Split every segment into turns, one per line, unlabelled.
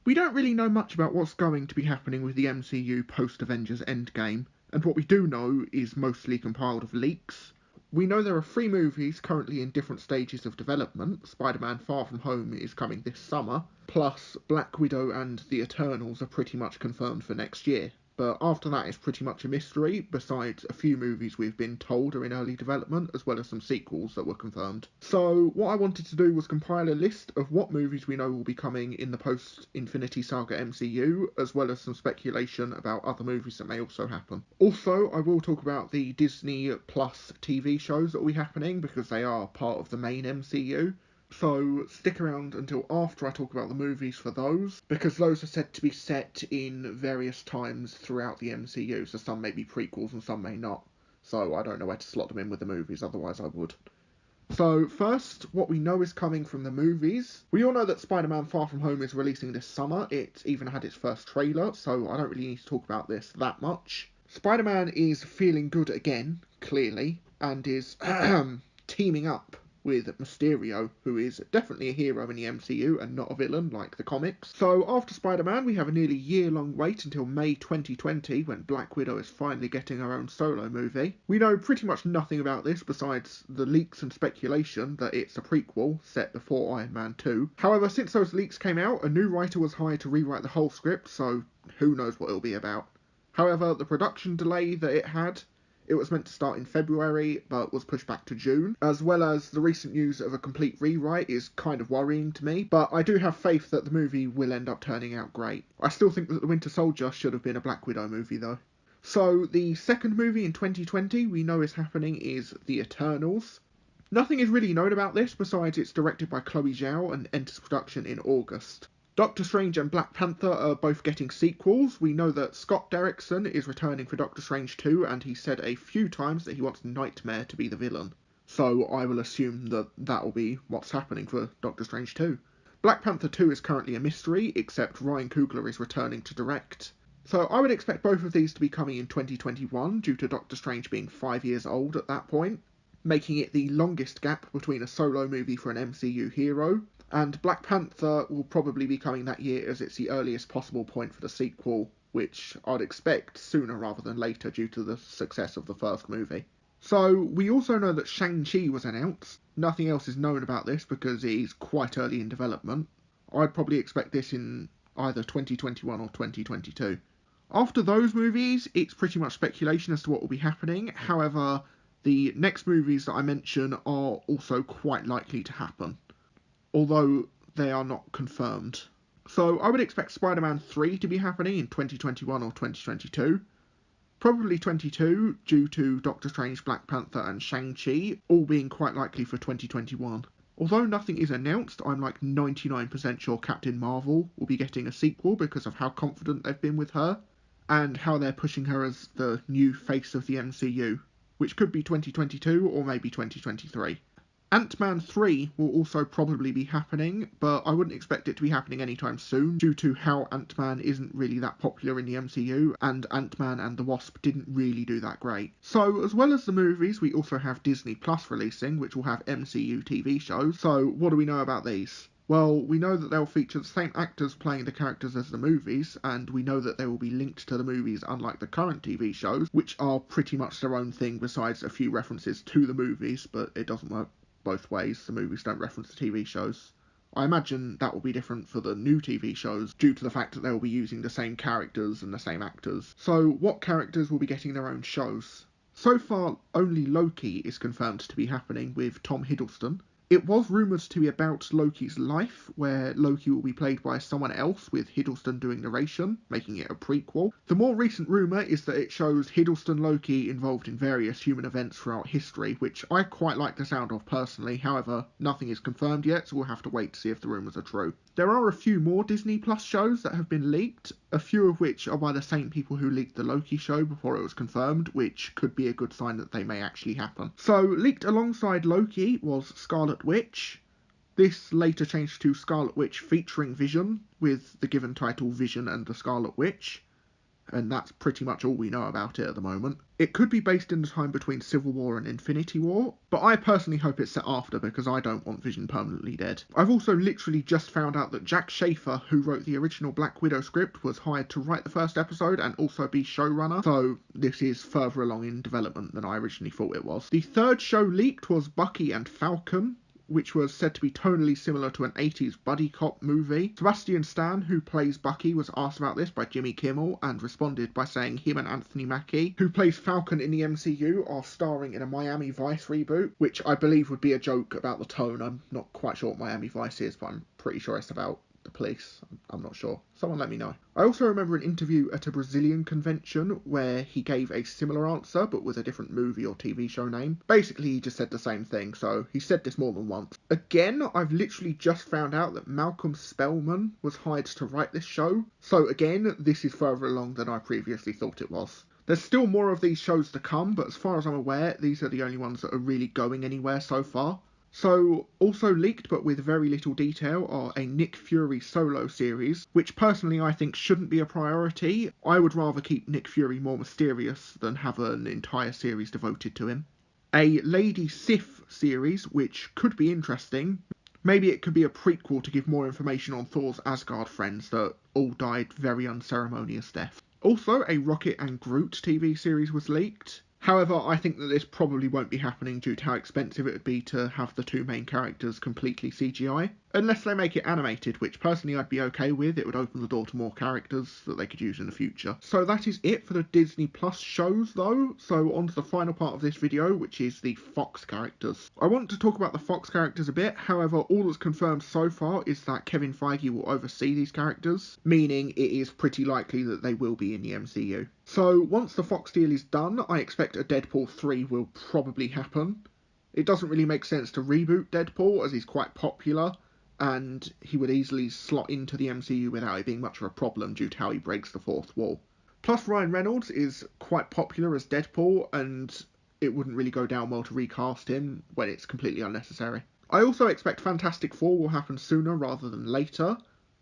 We don't really know much about what's going to be happening with the MCU post-Avengers Endgame, and what we do know is mostly compiled of leaks. We know there are 3 movies currently in different stages of development. Spider-Man Far From Home is coming this summer, plus Black Widow and The Eternals are pretty much confirmed for next year. But after that it's pretty much a mystery, besides a few movies we've been told are in early development, as well as some sequels that were confirmed. So what I wanted to do was compile a list of what movies we know will be coming in the post-Infinity Saga MCU, as well as some speculation about other movies that may also happen. Also, I will talk about the Disney Plus TV shows that will be happening, because they are part of the main MCU. So stick around until after I talk about the movies for those, because those are said to be set in various times throughout the MCU, so some may be prequels and some may not. So I don't know where to slot them in with the movies, otherwise I would. So first, what we know is coming from the movies. We all know that Spider-Man Far From Home is releasing this summer. It's even had its first trailer, so I don't really need to talk about this that much. Spider-Man is feeling good again, clearly, and is teaming up with Mysterio, who is definitely a hero in the MCU and not a villain like the comics. So after Spider-Man, we have a nearly year-long wait until May 2020, when Black Widow is finally getting her own solo movie. We know pretty much nothing about this besides the leaks and speculation that it's a prequel set before Iron Man 2. However, since those leaks came out, a new writer was hired to rewrite the whole script, so who knows what it'll be about. However, the production delay that it had, it was meant to start in February, but was pushed back to June, as well as the recent news of a complete rewrite is kind of worrying to me, but I do have faith that the movie will end up turning out great. I still think that The Winter Soldier should have been a Black Widow movie though. So the second movie in 2020 we know is happening is The Eternals. Nothing is really known about this besides it's directed by Chloe Zhao and enters production in August. Doctor Strange and Black Panther are both getting sequels. We know that Scott Derrickson is returning for Doctor Strange 2, and he said a few times that he wants Nightmare to be the villain. So I will assume that that will be what's happening for Doctor Strange 2. Black Panther 2 is currently a mystery, except Ryan Coogler is returning to direct. So I would expect both of these to be coming in 2021, due to Doctor Strange being 5 years old at that point, making it the longest gap between a solo movie for an MCU hero. And Black Panther will probably be coming that year, as it's the earliest possible point for the sequel, which I'd expect sooner rather than later due to the success of the first movie. So we also know that Shang-Chi was announced. Nothing else is known about this because it is quite early in development. I'd probably expect this in either 2021 or 2022. After those movies, it's pretty much speculation as to what will be happening. However, the next movies that I mention are also quite likely to happen, although they are not confirmed. So I would expect Spider-Man 3 to be happening in 2021 or 2022. Probably 22, due to Doctor Strange, Black Panther and Shang-Chi, all being quite likely for 2021. Although nothing is announced, I'm like 99% sure Captain Marvel will be getting a sequel because of how confident they've been with her, and how they're pushing her as the new face of the MCU, which could be 2022 or maybe 2023. Ant-Man 3 will also probably be happening, but I wouldn't expect it to be happening anytime soon, due to how Ant-Man isn't really that popular in the MCU, and Ant-Man and the Wasp didn't really do that great. So, as well as the movies, we also have Disney Plus releasing, which will have MCU TV shows. So, what do we know about these? Well, we know that they'll feature the same actors playing the characters as the movies, and we know that they will be linked to the movies unlike the current TV shows, which are pretty much their own thing besides a few references to the movies, but it doesn't work both ways. The movies don't reference the TV shows. I imagine that will be different for the new TV shows due to the fact that they will be using the same characters and the same actors. So what characters will be getting their own shows? So far, only Loki is confirmed to be happening with Tom Hiddleston. It was rumoured to be about Loki's life, where Loki will be played by someone else with Hiddleston doing narration, making it a prequel. The more recent rumour is that it shows Hiddleston Loki involved in various human events throughout history, which I quite like the sound of personally. However, nothing is confirmed yet, so we'll have to wait to see if the rumours are true. There are a few more Disney Plus shows that have been leaked, a few of which are by the same people who leaked the Loki show before it was confirmed, which could be a good sign that they may actually happen. So, leaked alongside Loki was Scarlet Witch. This later changed to Scarlet Witch featuring Vision, with the given title Vision and the Scarlet Witch. and that's pretty much all we know about it at the moment. It could be based in the time between Civil War and Infinity War, but I personally hope it's set after because I don't want Vision permanently dead. I've also literally just found out that Jack Schaefer, who wrote the original Black Widow script, was hired to write the first episode and also be showrunner, so this is further along in development than I originally thought it was. The third show leaked was Bucky and Falcon, which was said to be tonally similar to an 80s buddy cop movie. Sebastian Stan, who plays Bucky, was asked about this by Jimmy Kimmel and responded by saying him and Anthony Mackie, who plays Falcon in the MCU, are starring in a Miami Vice reboot, which I believe would be a joke about the tone. I'm not quite sure what Miami Vice is, but I'm pretty sure it's about the police. I'm not sure. Someone let me know. I also remember an interview at a Brazilian convention where he gave a similar answer but with a different movie or TV show name. Basically, he just said the same thing, so he said this more than once. Again, I've literally just found out that Malcolm Spellman was hired to write this show, so again, this is further along than I previously thought it was. There's still more of these shows to come, but as far as I'm aware, these are the only ones that are really going anywhere so far. So, also leaked but with very little detail are a Nick Fury solo series, which personally I think shouldn't be a priority. I would rather keep Nick Fury more mysterious than have an entire series devoted to him. A Lady Sif series, which could be interesting. Maybe it could be a prequel to give more information on Thor's Asgard friends that all died very unceremonious deaths. Also, a Rocket and Groot TV series was leaked. However, I think that this probably won't be happening due to how expensive it would be to have the two main characters completely CGI. Unless they make it animated, which personally I'd be okay with. It would open the door to more characters that they could use in the future. So that is it for the Disney Plus shows though. So on to the final part of this video, which is the Fox characters. I want to talk about the Fox characters a bit. However, all that's confirmed so far is that Kevin Feige will oversee these characters, meaning it is pretty likely that they will be in the MCU. So once the Fox deal is done, I expect a Deadpool 3 will probably happen. It doesn't really make sense to reboot Deadpool as he's quite popular, and he would easily slot into the MCU without it being much of a problem due to how he breaks the fourth wall. Plus Ryan Reynolds is quite popular as Deadpool, and it wouldn't really go down well to recast him when it's completely unnecessary. I also expect Fantastic Four will happen sooner rather than later.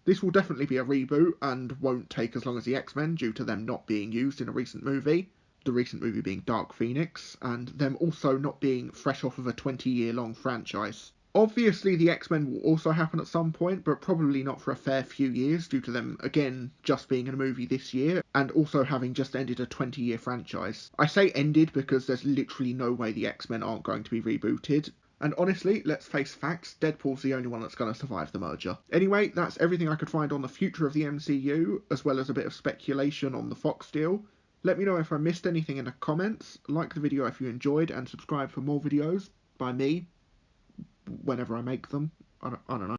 This will definitely be a reboot and won't take as long as the X-Men due to them not being used in a recent movie. The recent movie being Dark Phoenix, and them also not being fresh off of a 20-year-long franchise. Obviously the X-Men will also happen at some point, but probably not for a fair few years due to them, again, just being in a movie this year, and also having just ended a 20-year franchise. I say ended because there's literally no way the X-Men aren't going to be rebooted. And honestly, let's face facts, Deadpool's the only one that's going to survive the merger. Anyway, that's everything I could find on the future of the MCU, as well as a bit of speculation on the Fox deal. Let me know if I missed anything in the comments, like the video if you enjoyed, and subscribe for more videos by me, whenever I make them. I don't know.